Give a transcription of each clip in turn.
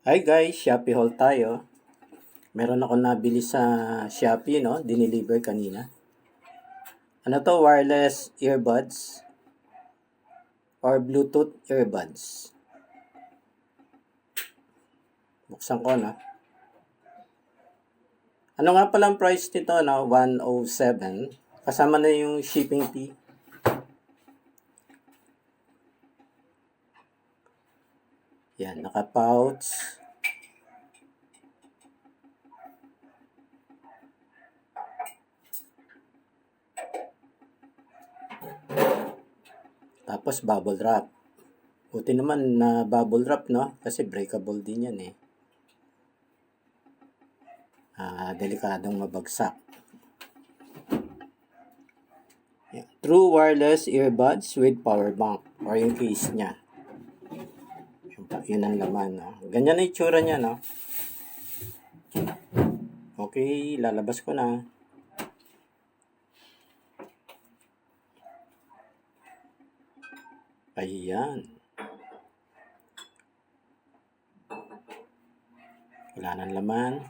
Hi guys, Shopee haul tayo. Meron ako nabili sa Shopee, no? Dineliver kanina. Ano to? Wireless earbuds or Bluetooth earbuds. Buksan ko, no? Ano nga palang price nito, no? 107. Kasama na yung shipping fee. Yan, naka-pouch. Tapos bubble wrap. Buti naman na bubble wrap, no? Kasi breakable din yan eh. Delikadong mabagsak. Yeah. True wireless earbuds with power bank or yung case niya. Yun ang laman, no? Ganyan na itsura niya, no? Okay, lalabas ko na. Ayan. Wala nang laman.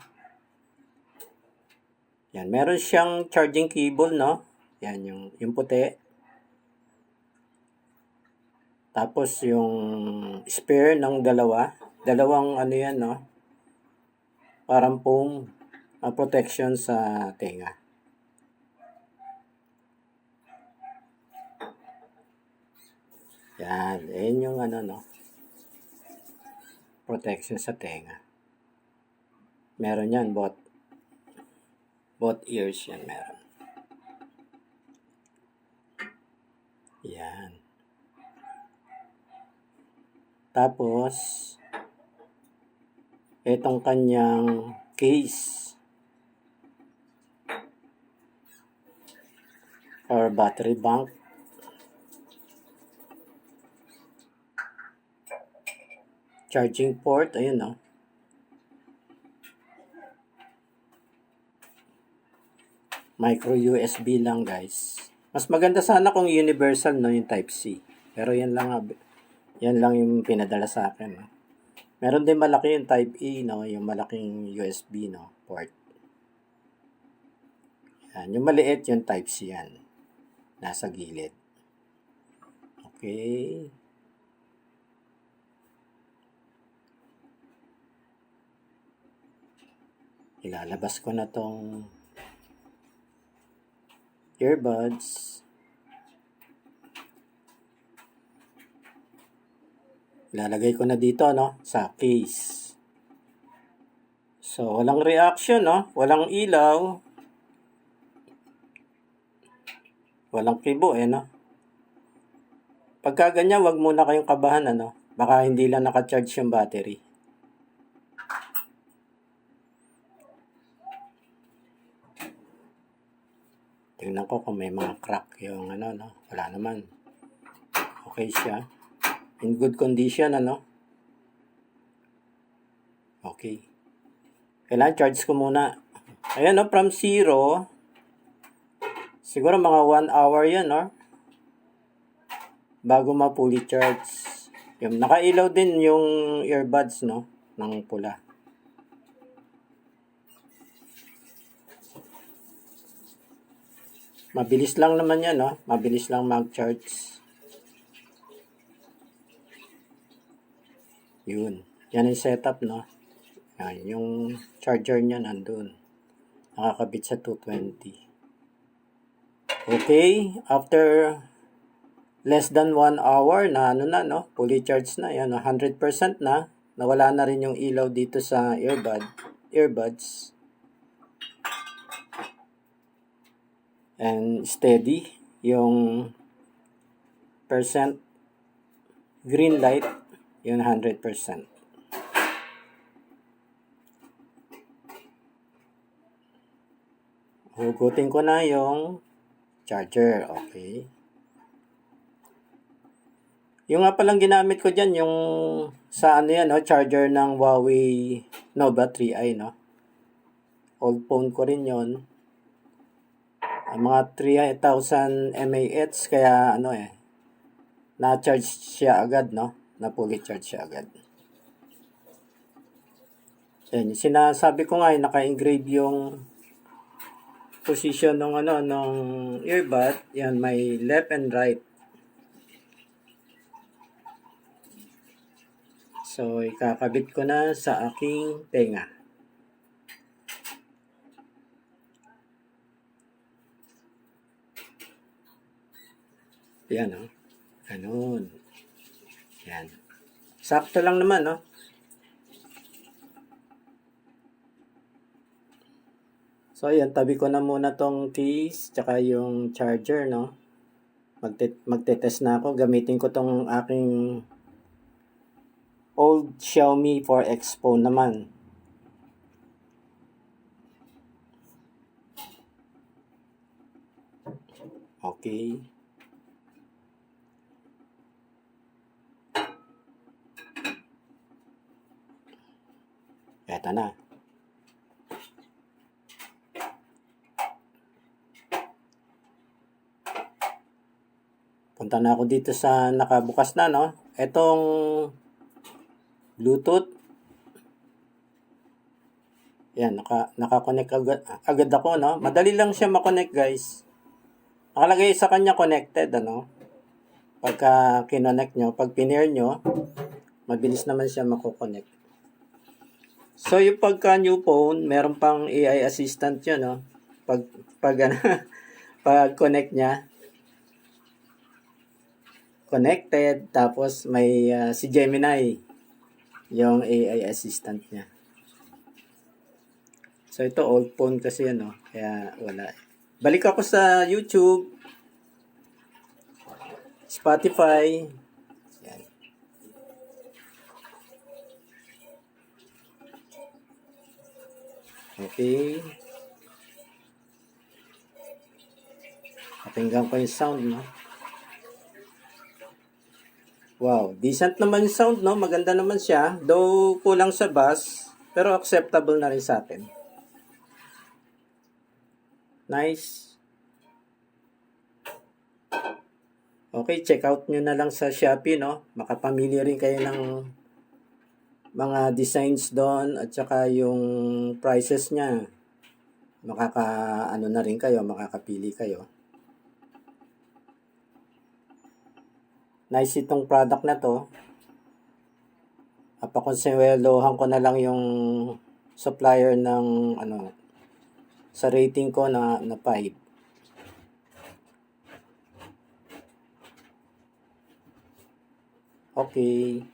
Yan, meron siyang charging cable, no? Yan, yung puti. Tapos yung spare ng dalawang ano yan, no? Parang foam protection sa tenga. Yan, ayan yung ano, no? Protection sa tenga. Meron yan, both ears yan meron. Yan. Tapos, itong kanyang case or battery bank. Charging port, ayun, no? Micro USB lang, guys. Mas maganda sana kung universal, no, yung Type-C. Pero yan lang yung pinadala sa akin, no? Meron din malaki yung Type-E, no, yung malaking USB, no, port. Yan, yung maliit yung Type-C yan. Nasa gilid. Okay. Ilalabas ko na tong earbuds. Ilalagay ko na dito, no, sa case. So, walang reaction, no? Walang ilaw. Walang kibo, no? Pagka ganyan, wag muna kayong kabahan, ano? Baka hindi lang naka-charge yung battery. Tingnan ko kung may mga crack yung ano, no? Wala naman. Okay siya. In good condition, ano? Okay. Kailangan charge ko muna. Ayan, no? From 0, siguro mga 1 hour yan, no? Bago ma-fully charge. Yung nakailaw din yung earbuds, no? Ng pula. Mabilis lang naman yan, no? Mabilis lang mag-charge. Yun. Yan yung setup, no? Yan, yung charger niya nandun. Nakakabit sa 220. Okay. After less than 1 hour na ano na, no? Fully charged na. Yan, 100% na. Nawala na rin yung ilaw dito sa earbuds. And steady yung percent green light, yung 100%. Hugutin ko na yung charger. Okay. Yung nga palang ginamit ko dyan, yung sa ano yan, no? Charger ng Huawei Nova 3i, no? Old phone ko rin yon. Mga 3,000 mAh, kaya ano na-charge siya agad, no? Na fully charge siya agad. Yan, sinasabi ko nga, naka-engrave yung position ng nung earbud. Yan, may left and right. So, ikakabit ko na sa aking tenga. Yan, ganun. Yan. Sakto lang naman, So, ayan, tabi ko na muna tong case, tsaka yung charger, Magte-test na ako. Gamitin ko tong aking old Xiaomi 4X phone naman. Okay. Eto na. Punta na ako dito sa nakabukas na, Etong Bluetooth. Yan, naka-connect agad ako, Madali lang siya ma-connect, guys. Nakalagay sa kanya connected, Pagka kinonnect nyo, pag pinair nyo, mabilis naman siya mako-connect. So, yung pagka new phone, meron pang AI assistant yun, Pag pag connect niya, connected, tapos may si Gemini, yung AI assistant niya. So, ito old phone kasi kaya wala. Balik ako sa YouTube, Spotify. Yan. Okay. Pakinggan ko yung sound, Wow, decent naman yung sound, Maganda naman siya. Though kulang sa bass, pero acceptable na rin sa atin. Nice. Okay, check out nyo na lang sa Shopee, Makapamili rin kayo ng mga designs doon at saka yung prices niya. Na rin kayo, makakapili kayo. Nice itong product na to. Pakonsewelohan ko na lang yung supplier ng sa rating ko na 5. Okay.